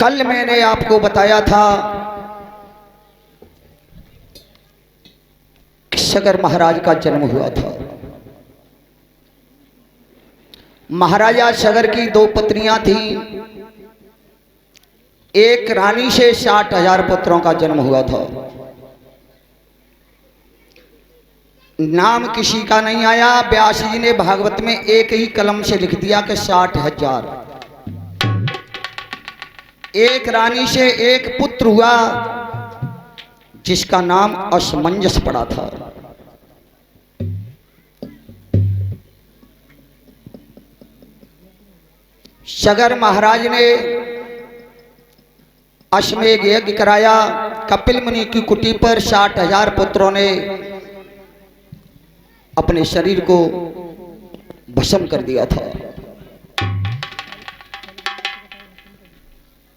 कल मैंने आपको बताया था कि सगर महाराज का जन्म हुआ था। महाराजा सगर की दो पत्नियां थीं। एक रानी से 60,000 पुत्रों का जन्म हुआ था। नाम किसी का नहीं आया। व्यास जी ने भागवत में एक ही कलम से लिख दिया कि 60,000। एक रानी से एक पुत्र हुआ जिसका नाम असमंजस पड़ा था। सगर महाराज ने अश्वमेध यज्ञ कराया। कपिल मुनि की कुटी पर 60,000 पुत्रों ने अपने शरीर को भस्म कर दिया था।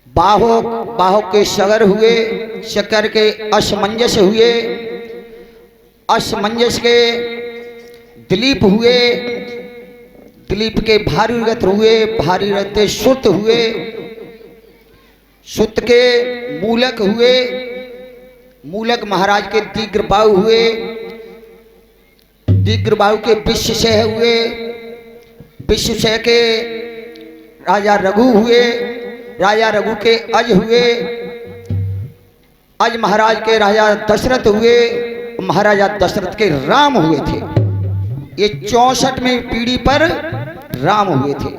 बाहों के सगर हुए, शकर के असमंजस हुए, असमंजस के दिलीप हुए, दिलीप के भारी रथ हुए, भारी रथ सुत हुए, सुत के मूलक हुए, मूलक महाराज के दीर्घबाहु हुए, दीर्घबाहु के विश्वसह हुए, विश्वसह के राजा रघु हुए, राजा रघु के अज हुए, अज महाराज के राजा दशरथ हुए, महाराजा दशरथ के राम हुए थे। ये 64वीं पीढ़ी पर राम हुए थे।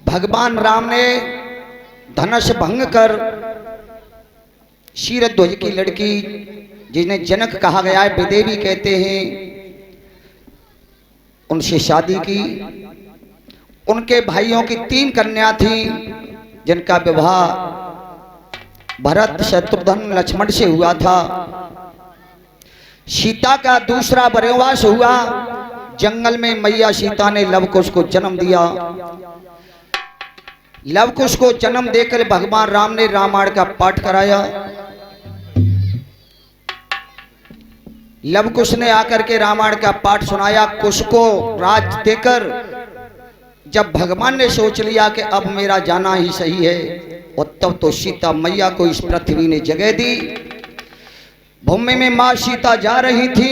भगवान राम ने धनुष भंग कर शीरध्वज की लड़की, जिन्हें जनक कहा गया है, विदेवी कहते हैं, उनसे शादी की। उनके भाइयों की 3 कन्या थी जिनका विवाह भरत, शत्रुघ्न, लक्ष्मण से हुआ था। सीता का दूसरा वनवास हुआ। जंगल में मैया सीता ने लवकुश को जन्म दिया। लवकुश को जन्म देकर भगवान राम ने रामायण का पाठ कराया। लवकुश ने आकर के रामायण का पाठ सुनाया। कुश को राज देकर जब भगवान ने सोच लिया कि अब मेरा जाना ही सही है, और तब तो सीता मैया को इस पृथ्वी ने जगह दी। भूमि में मां सीता जा रही थी,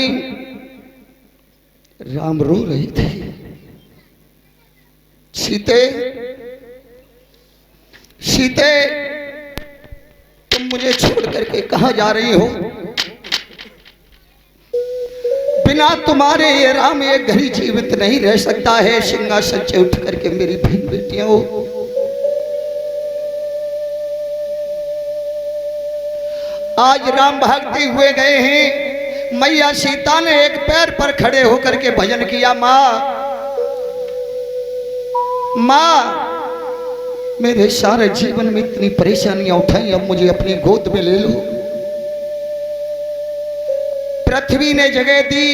राम रो रही थी। सीते, सीते, तुम मुझे छोड़ करके कहां जा रही हो? बिना तुम्हारे ये राम एक घड़ी जीवित नहीं रह सकता है। सिंहासन से उठ करके मेरी बहन बेटियां हो, आज राम भागते हुए गए हैं। मैया सीता ने एक पैर पर खड़े होकर के भजन किया, माँ, माँ, मेरे सारे जीवन में इतनी परेशानियां उठाई, अब मुझे अपनी गोद में ले लो। पृथ्वी ने जगह दी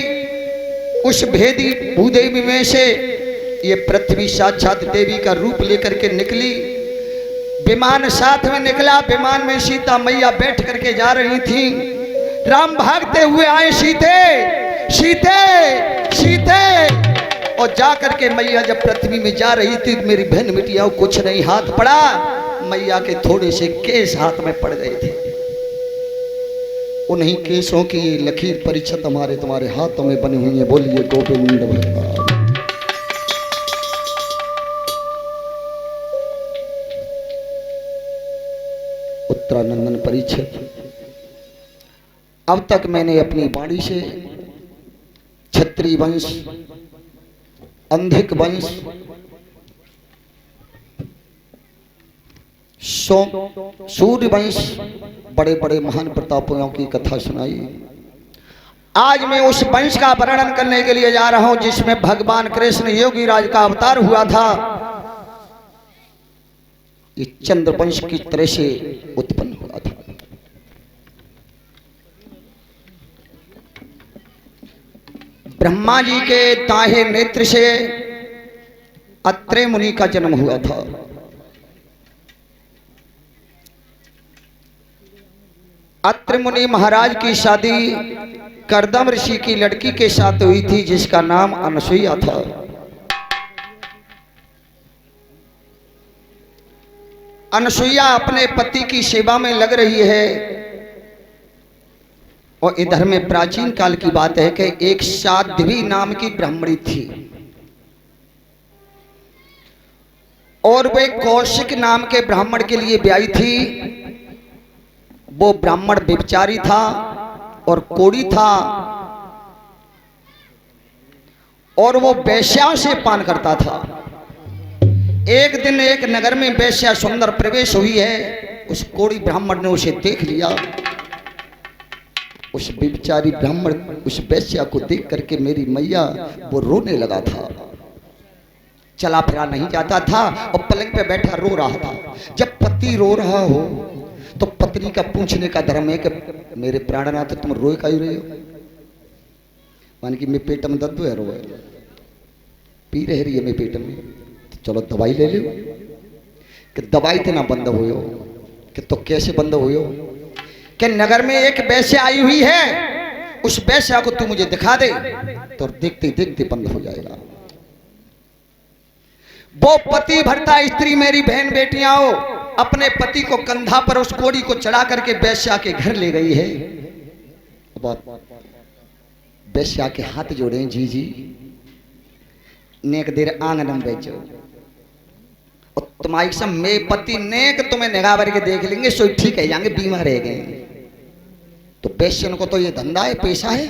उस भेदी भूदेवी में से। ये पृथ्वी साक्षात देवी का रूप लेकर के निकली। विमान साथ में निकला। विमान में सीता मैया बैठ करके जा रही थी। राम भागते हुए आए, सीते, सीते, सीते, और जा करके मैया जब पृथ्वी में जा रही थी, मेरी बहन बिटिया कुछ नहीं, हाथ पड़ा, मैया के थोड़े से केस हाथ में पड़ गए थे। उन्हीं केसों की ये लकीर परिछत हमारे तुम्हारे हाथों में बनी हुई है। बोलिए गोविंद भगवान। उत्तरानंदन परिछत। अब तक मैंने अपनी वाणी से क्षत्रिय वंश, अंधिक वंश, सूर्य वंश, बड़े बड़े महान प्रतापियों की कथा सुनाई। आज मैं उस वंश का वर्णन करने के लिए जा रहा हूं जिसमें भगवान कृष्ण योगी राज का अवतार हुआ था। ये चंद्र वंश की तरह से उत्पन्न हुआ था। ब्रह्मा जी के दाहिने नेत्र से अत्रे मुनि का जन्म हुआ था। अत्रि मुनि महाराज की शादी करदम ऋषि की लड़की के साथ हुई थी जिसका नाम अनसुईया था। अनसुईया अपने पति की सेवा में लग रही है। और इधर में प्राचीन काल की बात है कि एक साध्वी नाम की ब्राह्मणी थी और वे कौशिक नाम के ब्राह्मण के लिए ब्याही थी। वो ब्राह्मण व्यभिचारी था और कोढ़ी था और वो वेश्याओं से पान करता था। एक दिन एक नगर में वेश्या सुंदर प्रवेश हुई है। उस कोढ़ी ब्राह्मण ने उसे देख लिया। उस व्यभिचारी ब्राह्मण उस वेश्या को देख करके मेरी मैया वो रोने लगा था। चला फिरा नहीं जाता था और पलंग पे बैठा रो रहा था। जब पति रो रहा हो तो पत्नी का पूछने का धर्म है कि मेरे प्राणनाथ तुम रोए का ही रहे हो। मान की मैं पेट में दर्द है, रोए पी रही है मैं पेट में, तो चलो दवाई ले लो। कि दवाई तो ना बंद हो कि तो कैसे बंद हो कि नगर में एक वेश्या आई हुई है, उस वेश्या को तू मुझे दिखा दे तो देखते देखते बंद हो जाएगा। वो पति भरता स्त्री मेरी बहन बेटियां हो अपने पति को कंधा पर उस कोढ़ी को चढ़ा करके वेश्या के घर ले गई है। वेश्या के हाथ जोड़े, जी जी नेक देर आंगन बेचो और तुम्हारी सब मे पति नेक तुम्हें निगाह भर के देख लेंगे, सो ठीक है जाएंगे, बीमार रह गए। तो वेश्यन को तो ये धंधा है, पैसा है।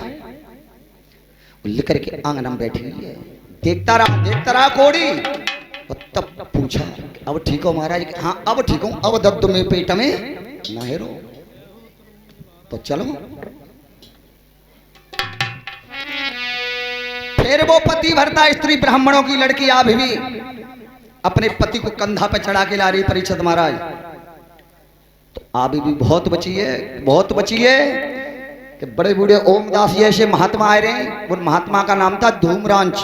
लेकर के आंगन में बैठी हुई है, देखता रहा कोढ़ी। और तब पूछा अब ठीक हो महाराज? हाँ अब ठीक हूं, अब दर्द में पेट में ना हेरो तो चलो। फिर वो पति भरता स्त्री ब्राह्मणों की लड़की आ भी अपने पति को कंधा पे चढ़ा के ला रही परीक्षित महाराज। तो आभी भी बहुत बची है कि बड़े बूढ़े ओमदास जैसे महात्मा आए रहे। उन महात्मा का नाम था धूमरांच।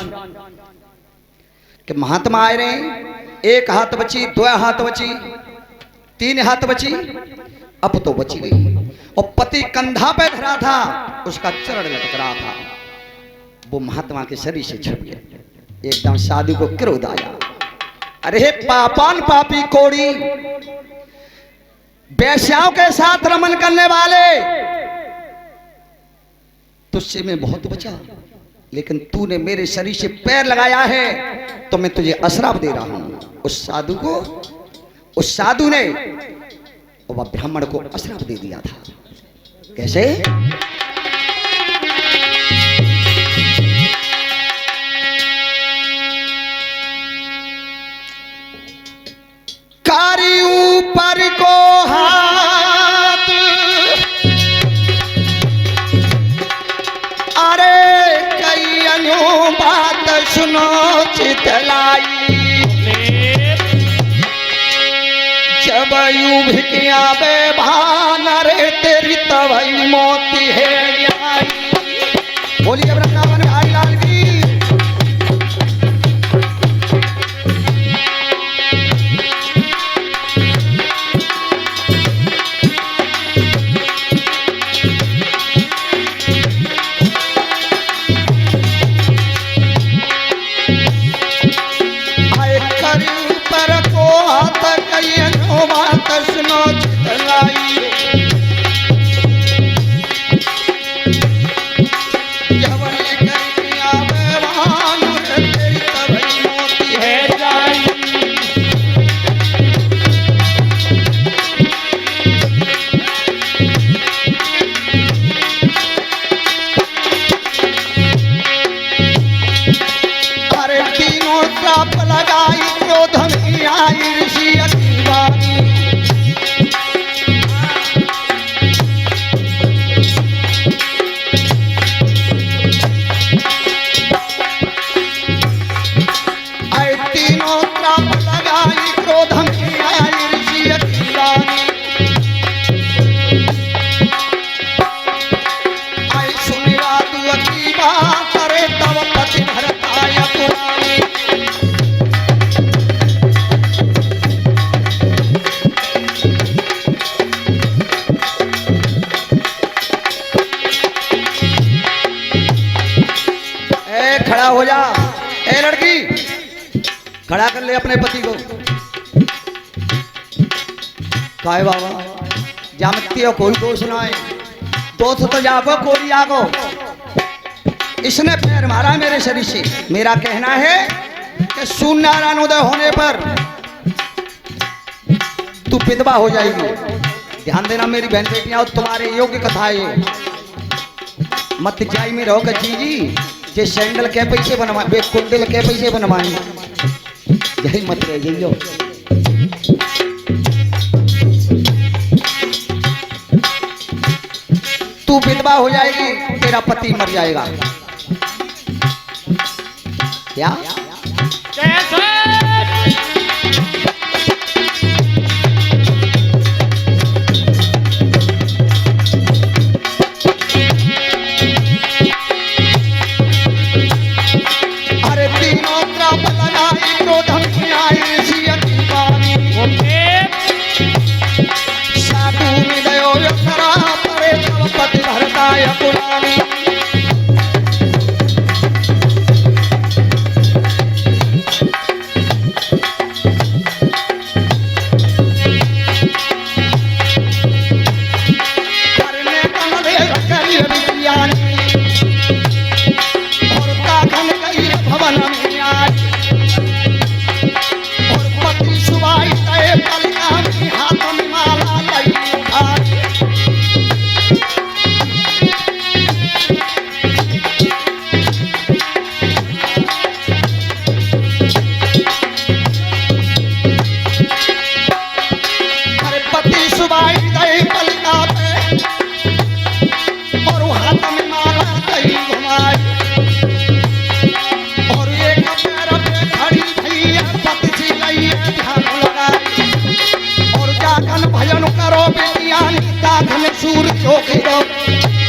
कि महात्मा आए रहे, एक हाथ बची, दो हाथ बची, तीन हाथ बची, अब तो बची गई। और पति कंधा पे धरा था, उसका चरण लटक रहा था। वो महात्मा के शरीर से छप गया। एकदम साधु को क्रोध आया, अरे पापान पापी कोढ़ी, वेश्याओं के साथ रमन करने वाले, तुझसे मैं बहुत बचा, लेकिन तूने मेरे शरीर से पैर लगाया है तो मैं तुझे अश्राप दे रहा हूं। उस साधु ने वह ब्राह्मण को अश्राप दे दिया था। कैसे? कारी ऊपर को हाथ, अरे कई अनु बात सुनो चितलाई, जब यूं भिकिया बे भान रे तेरी तवई मोती है आई। बोलिए वृंदावन बिहारी लाल की। खड़ा हो जा, ए लड़की खड़ा कर ले अपने पति को। काय बाबा जानती हो कोई दोष ना है, दोष तो जागो कोई आगो। इसने पैर मारा मेरे शरीर से। मेरा कहना है कि सूर्य नारायण उदय होने पर तू विधवा हो जाएगी। ध्यान देना मेरी बहन बेटियां, और तुम्हारे योग्य कथा है। मत जाई में रहो जी जे सैंडल के पैसे बनवाए, बे कुंडल के पैसे बनवाए, यही मत रह जाइयो। तू विधवा हो जाएगी, तेरा पति मर जाएगा। क्या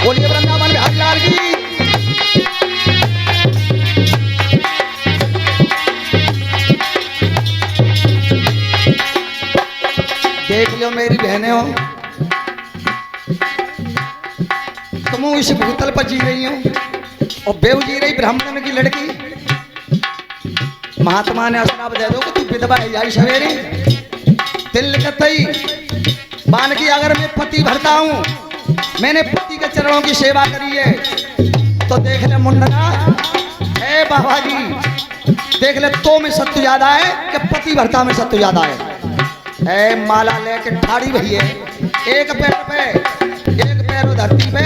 बोलिए वृंदावन बिहारी लाल की। देख लो मेरी बहनें हो, तुम इस भूतल पर जी रही हो और बेव जी रही ब्राह्मण की लड़की। महात्मा ने अश्राप दे दो कि तू विधवा है जाई सवेरे। दिल कतई बान की अगर मैं पति भरता हूँ, मैंने पति के चरणों की सेवा करी है, तो देख ले मुंडना है बाबा जी, देख ले तो में सत्य ज्यादा है कि पति भरता में सत्य ज्यादा है। माला लेके ठाड़ी भैया, एक पैर पे, एक पैर धरती पे,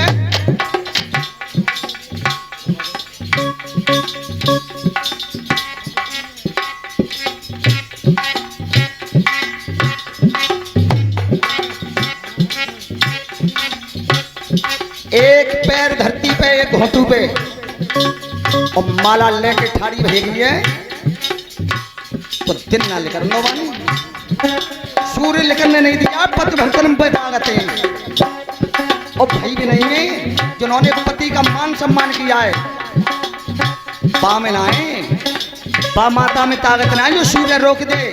एक पैर धरती पे, एक घोटू पे, और माला लेके ठाड़ी भेगी है, तो दिन ना लेकर नो बानी सूर्य लेकर नहीं दिया, पति भरतन पे ताकते और भाई भी नहीं है जिन्होंने पति का मान सम्मान किया है। बा में ना है, बा माता में ताकत ना है जो सूर्य रोक दे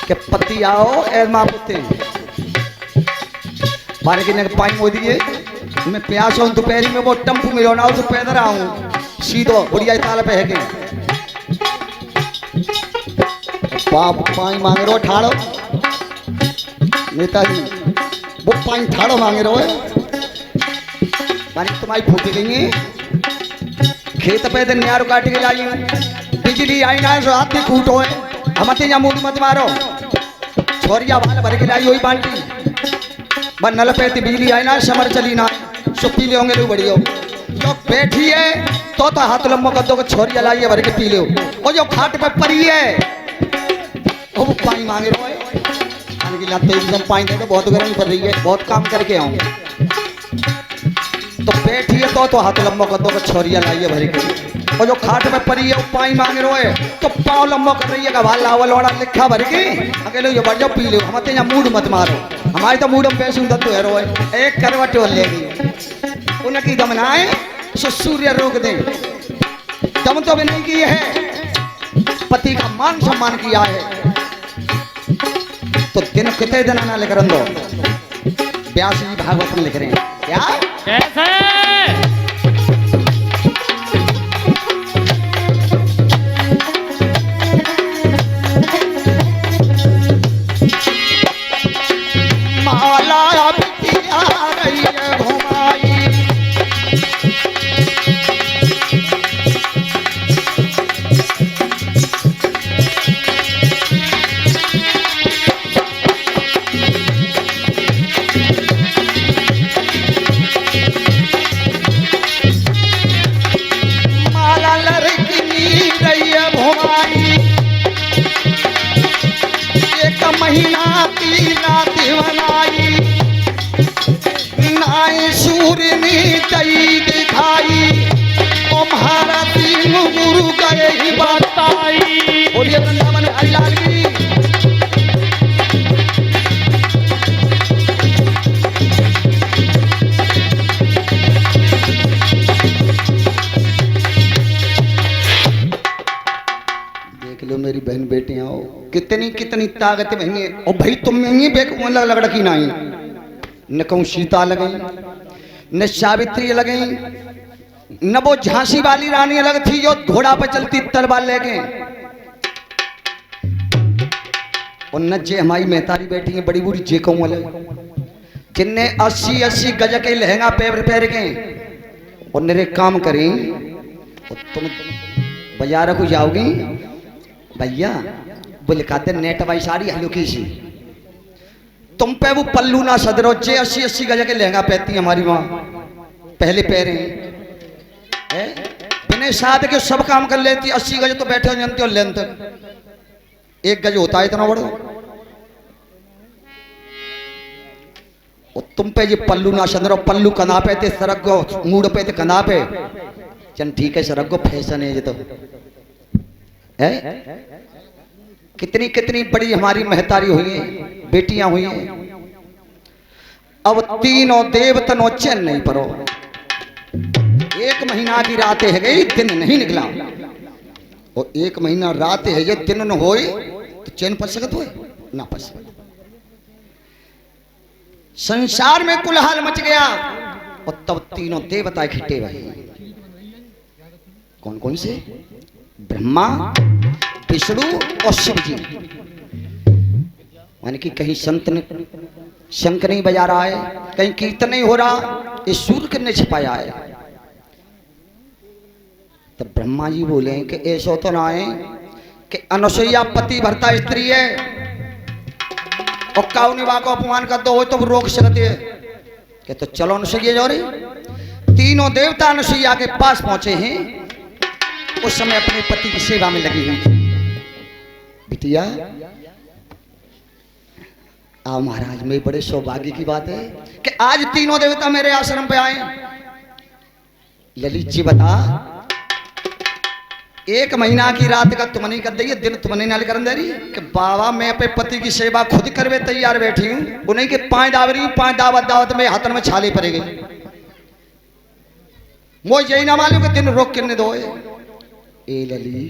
कि पति आओ ए माँ पुते मारे की पानी मोदी है। मैं प्यास हूँ दोपहरी में वो टम्पू में रोना तो पैदल आऊँ सीधो बुढ़िया ताल पे है के बाप पानी मांगे रो ठाड़ो नेताजी वो पानी ठाड़ो मांगे रो पानी तुम्हारी फूटी गई है। खेत पे दिन न्यारो काट के लाई बिजली आई ना सो हाथी कूटो है हम या मूड मत मारो छोरिया बाल भर के लाई हुई बाल्टी बस नल पे बिजली आई ना समर चली ना सो पी ले होंगे बढ़िया जो बैठी है तो हाथ लम्बो कर दो छोरिया लाई भर के पी लो और जो खाट पे पड़ी है वो पानी मांगे रो एकदम पानी दे दो बहुत गर्मी पड़ रही है बहुत काम करके आऊँ तो बैठी है तो हाथ लम्बो कर दो छोरिया लाई भर के और जो खाट पे पड़ी है वो पानी मांगे रो है तो पाँव लम्बो कर रही है का भाल लावा लौड़ा लिखा भर के अकेले जो बढ़ जाओ पी लो हमारे यहाँ मूड मत मारो हमारे तो मूड में पैसे तो है रोए एक करवट लेगी उनकी दम ना है सो सूर्य रोक दे दम तो भी नहीं की है पति का मान सम्मान किया है तो दिन कितने दिन आना लेकर दो व्यास जी भागवत में लिख रहे हैं क्या कैसे हाथी बनाई, नाय सूर्य ने तई दिखाई, ओ महारथी गुरु गए ही बताई। बोलिए वृंदावन बिहारी लाल की। देख लो मेरी बहन बेटियां हो, कितनी कितनी ताकत में है। और भाई तुम में ही बेक लग लड़की ना आई, न कहूँ सीता लगई, न सावित्री लगई, न वो झांसी वाली रानी अलग थी जो घोड़ा पर चलती तलवार लेके, और न जे हमारी मेहतारी बैठी है बड़ी बुरी जे कहूँ अलग, जिनने 80-80 गज के लहंगा पैर के और मेरे काम करें। और तुम बाजार को जाओगी भैया, बोले कहते नेट वाई साड़ी हल्की सी, तुम पे वो पल्लू ना सदरो, जे 80-80 गज के लहंगा पहनती हमारी माँ पहले पैरे बिना साथ के सब काम कर लेती। 80 गज तो बैठे हो जानते हो लेंथ, 1 गज होता है इतना बड़ा। और तुम पे ये पल्लू ना सदरो, पल्लू कना पे थे सरक गो, मूड पे थे कना पे, चल ठीक है सरक गो, फैशन है ये तो है। कितनी कितनी बड़ी हमारी महतारी हुई है, बेटियां हुई हैं। अब तीनों देवतनों चैन नहीं परो, 1 महीना की रात है गई, दिन नहीं निकला, और 1 महीना रात है ये दिन न होए तो चैन पड़ सकत हो ना पड़ सकत। संसार में कुलहाल मच गया। और तब तीनों देवता इकट्ठे भाई, कौन कौन से? ब्रह्मा, विष्णु और शिव जी। माने कि कहीं संत ने शंख नहीं बजा रहा है, कहीं कीर्तन नहीं हो रहा, ये सूर्य ने छिपाया है। तब ब्रह्मा जी बोले कि ऐसा तो ना है कि अनुसैया पति भरता स्त्री है और काउ निभा को अपमान कर दो तो रोक सकते है कि तो चलो अनुसैया जाओ रे। तीनों देवता अनुसैया के पास पहुंचे हैं, उस समय अपने पति की सेवा में लगी हुई थी। बिटिया आओ महाराज, में बड़े सौभाग्य की बात है कि आज तीनों देवता मेरे आश्रम पे आए। ललित जी बता, 1 महीना की रात का तुम नहीं कर दी, दिन तुम नहीं नाल कर दे रही कि बाबा मैं अपने पति की सेवा खुद करवे तैयार बैठी हूं, उन्हीं के 5 दावरी 5 दावत में हाथन में छाले पड़ गई। मुझे यही ना मालूम कि दिन रोक किन्ने दो। ए लली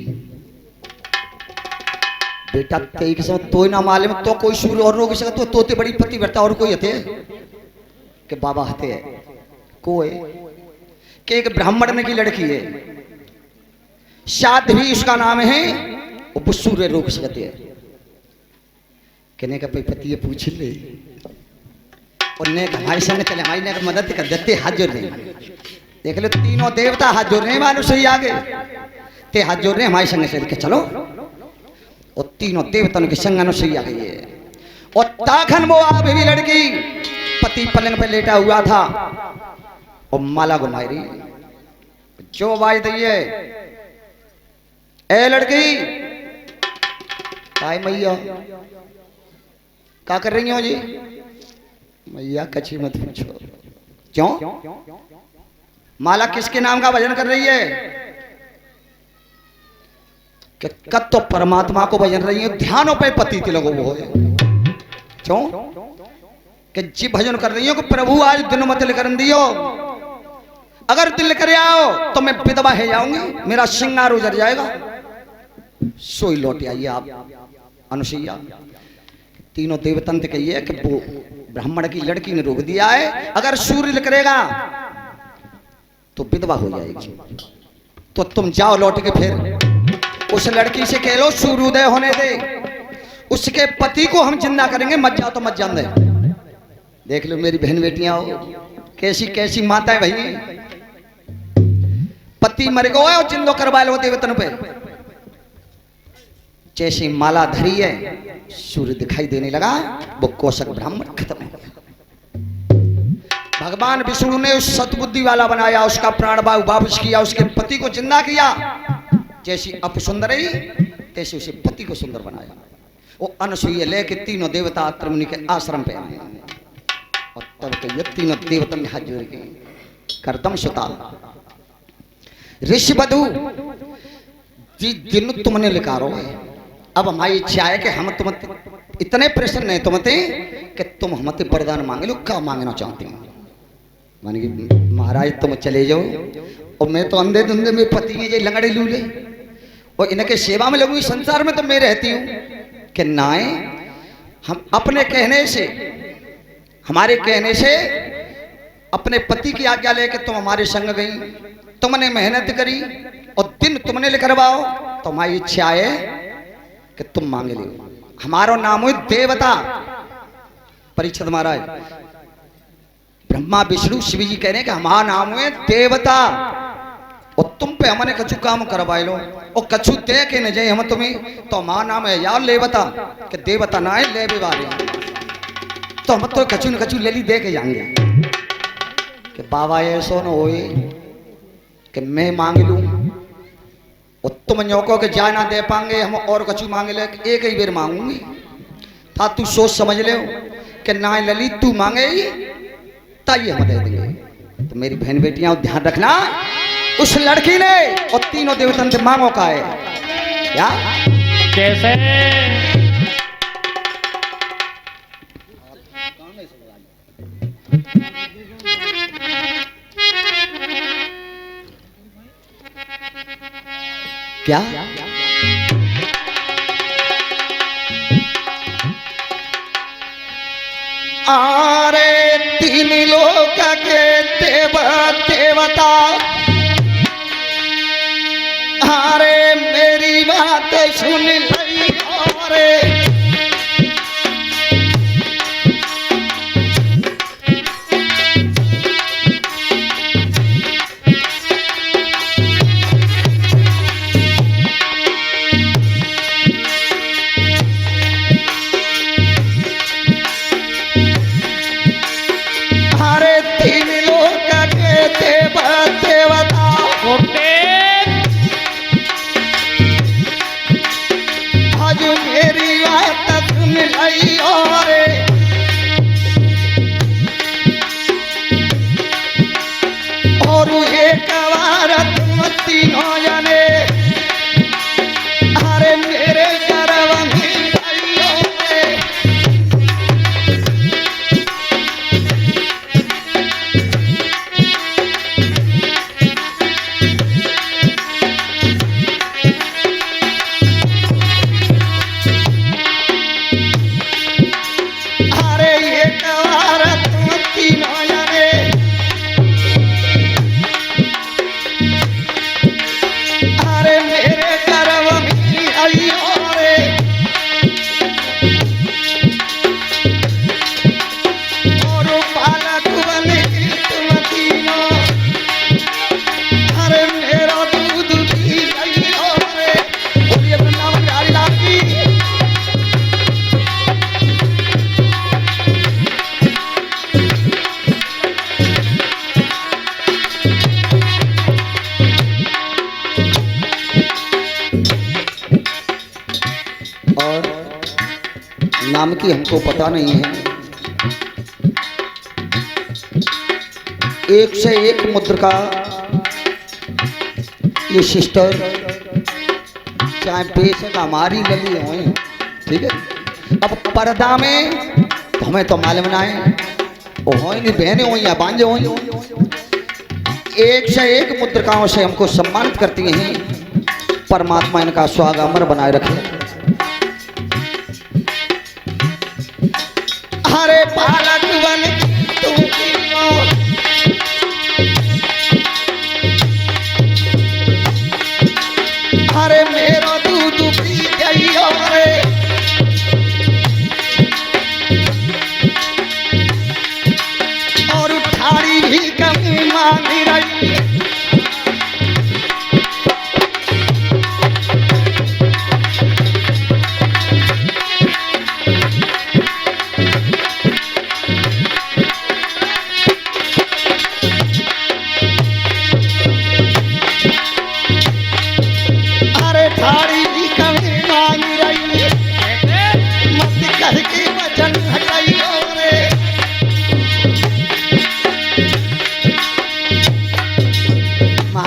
बेटा तेई के साथ तो ना मालूम तो कोई सूर्य और रोक सकता तो ते बड़ी पति भरता और कोई हते कि बाबा हते है कोई कि एक ब्राह्मण की लड़की है, साध्वी उसका नाम है, वो सूर्य रोक सकते है। कहने का पति पूछ ले और ने हमारे संग चले, हमारी ने मदद कर देते, हाथ जोड़ रहे। देख लो तीनों देवता हाथ जोड़ रहे, मानो सही आगे ते हाथ जोड़ रहे हमारे संग चल के चलो। और तीनों देवताओं के संग अनुसैया आ गई है। और ताखन वो आप भी लड़की पति पलंग पे लेटा हुआ था और माला घुमाई रही, जो आवाज दी है ए लड़की काय मैया क्या कर रही हो जी? मैया कच्ची मत पूछो। क्यों? माला किसके नाम का भजन कर रही है? कि कद तो परमात्मा को भजन रही है, ध्यानों पे पति के लोगों वो है। क्यों? कि जी भजन कर रही हो कि प्रभु आज दिन मत कर दियो, अगर दिल कर आओ तो मैं विधवा है जाऊंगी, मेरा श्रृंगार उजड़ जाएगा। सोई लौट आइए आप अनुसैया। तीनों देवतंत्र कहिए कि वो ब्राह्मण की लड़की ने रोक दिया है, अगर सूर्य करेगा तो विधवा हो जाएगी। तो तुम जाओ लौट के, फिर उस लड़की से कह लो सूर्योदय होने दे, उसके पति को हम जिंदा करेंगे, मत जाओ तो मत जान दे। देख लो मेरी बहन बेटियां हो, कैसी कैसी माताएं भाई, पति मर गया और जिंदो करवा लो देवतन पे। जैसी माला धरी है सूर्य दिखाई देने लगा, वो कोशक ब्राह्मण खत्म हो गया। भगवान विष्णु ने उस सतबुद्धि वाला बनाया, उसका प्राण वापस किया, उसके पति को जिंदा किया। जैसी अपसुंदरी तैसे उसे पति को सुंदर बनाया। वो अनसुईया लेके तीनों देवता अत्रि मुनि के आश्रम पे आए और तब के ये तीनों देवता ने हाथ जोड़ के करदम सुता ऋषि बधु जिन तुमने लिखारो है। अब हमारी इच्छा है कि हम तुम इतने प्रसन्न है तुमते कि तुम हमते वरदान मांगे लो। क्या मांगना चाहते हो? माने कि महाराज तुम चले जाओ और मैं तो अंधे धुंधे में पति है जे लंगड़े लूले और इनके सेवा में लगूंगी। संसार में तो मैं रहती हूँ कि नाए हम अपने कहने से हमारे कहने से अपने पति की आज्ञा लेके तुम हमारे संग गई, तुमने मेहनत करी और दिन तुमने लिखवाओ तो हमारी इच्छा है कि तुम मांगे ले। हमारा नाम है देवता। परीक्षित महाराज ब्रह्मा विष्णु शिव जी कह रहे हैं कि हमारा नाम है देवता और तुम पे हमने कछु काम करवाए लो और कछु दे के न जाए हम तुम्हें तो हमारा नाम है यार लेवता कि देवता ना है ले वाले तो हम तो कछु न कछु ले ली दे के जाएंगे कि बाबा ऐसो न होए कि मैं मांग लूं और तुम न्योको के जा ना दे पाएंगे। हम और कछु मांगे ले एक ही बेर मांगूंगी था तू सोच समझ ले कि ना ललित तू मांगे ही ताइए हम दे देंगे। तो मेरी बहन बेटियां ध्यान रखना उस लड़की ने और तीनों देवतन से मांगो का है क्या कैसे क्या आरे तीन लोक के देवता अरे मेरी बात सुन लई और नाम की हमको पता नहीं है। एक से एक मुद्रिका ये सिस्टर चाहे बेशक हमारी लली हो, ठीक है। अब पर्दा में तो हमें तो मालूम ना है वो हो नहीं बहने हो या बांझे हो, एक से एक मुद्रिकाओं से हमको सम्मानित करती हैं। परमात्मा इनका सुहाग अमर बनाए रखे। हरे पालक बन तू हरे मेरो दूध पी गई रे और ठाड़ी भी कमी मांग रही।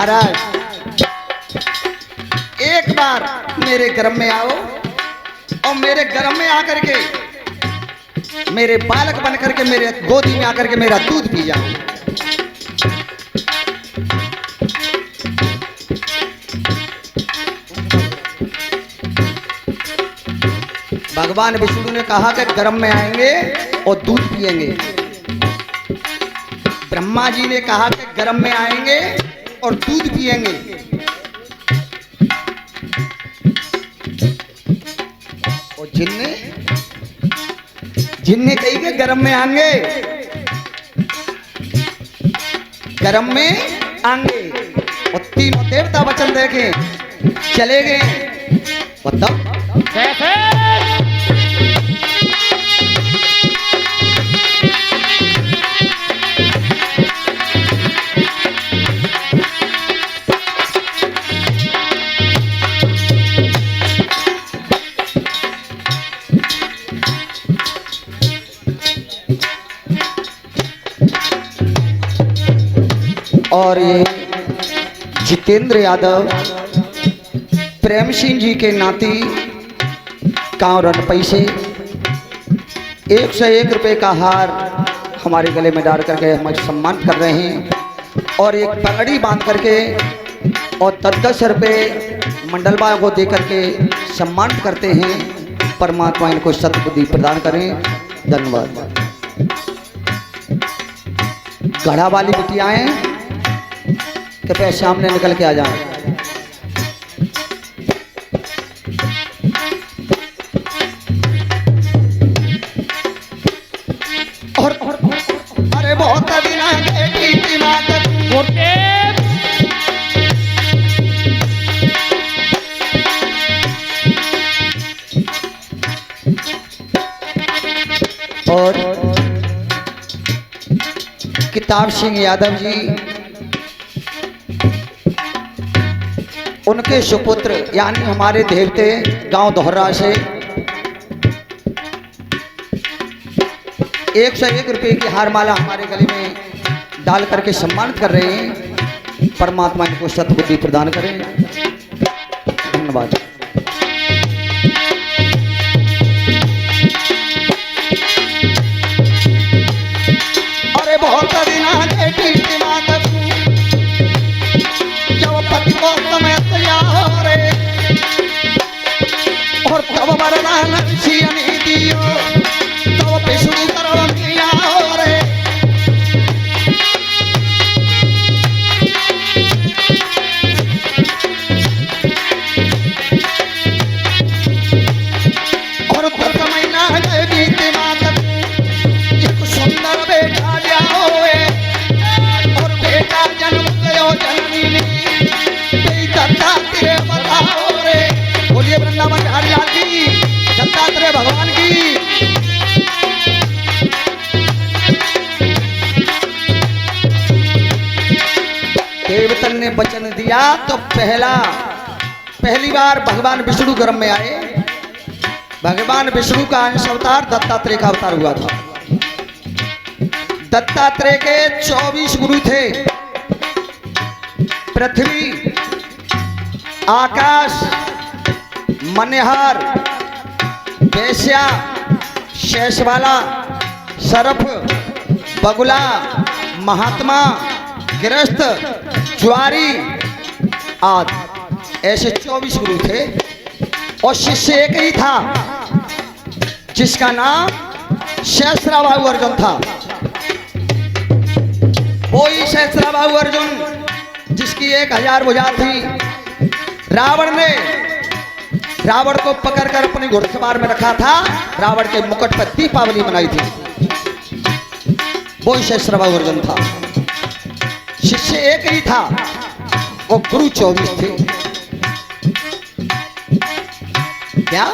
महाराज एक बार मेरे गर्भ में आओ और मेरे गर्भ में आकर के मेरे बालक बन करके मेरे गोदी में आकर के मेरा दूध पी जाओ। भगवान विष्णु ने कहा कि गर्भ में आएंगे और दूध पिएंगे। ब्रह्मा जी ने कहा कि गर्भ में आएंगे और दूध पिएंगे। और जिनने कही कि गर्भ में आएंगे, गर्भ में आएंगे। और तीनों देवता वचन देके चले गए। बताओ कैसे? और ये जितेंद्र यादव प्रेम सिंह जी के नाती गांव रनपई से 101 रुपए का हार हमारे गले में डाल करके हमें सम्मान कर रहे हैं। और एक पगड़ी बांध करके और 10-10 रुपए मंडलबा को दे करके सम्मान करते हैं। परमात्मा इनको सद्बुद्धि प्रदान करें। धन्यवाद। गढ़ा वाली बिटियाएं कृपया सामने निकल के आ जाएं। और अरे बहुत दिन और किताब सिंह यादव जी उनके सुपुत्र यानी हमारे देवते गांव दोहरा से 101 रुपए की हार माला हमारे गले में डाल करके सम्मानित कर रहे हैं। परमात्मा इनको सद्बुद्धि प्रदान करें। धन्यवाद। अरे बहुत दिन पति को समय तैयार और कब वरदान सियनी दियो तो विष्णु करो मिया रे। और कुछ महीना बीते मात एक सुंदर बेटा जाओ और बेटा जन्म गयो जननी ने बोलिए वृंदावन बिहारी लाल की, दत्तात्रेय भगवान की। देवतन ने वचन दिया तो पहली बार भगवान विष्णु गर्भ में आए। भगवान विष्णु का अंश अवतार दत्तात्रेय का अवतार हुआ था। दत्तात्रेय के 24 गुरु थे। पृथ्वी, आकाश, मनिहार, वैश्या, शेषवाला, सर्प, बगुला, महात्मा, गृहस्थ, ज्वारी आदि ऐसे 24 गुरु थे। और शिष्य एक ही था जिसका नाम सहस्राबाहु अर्जुन था। वही सहस्राबाहु अर्जुन जिसकी 1000 भुजा थी। रावण को पकड़कर अपनी घुड़सवार में रखा था। रावण के मुकुट पर दीपावली मनाई थी। वो सहस्राबाहु अर्जुन था। शिष्य एक ही था, वो गुरु 24 थे। क्या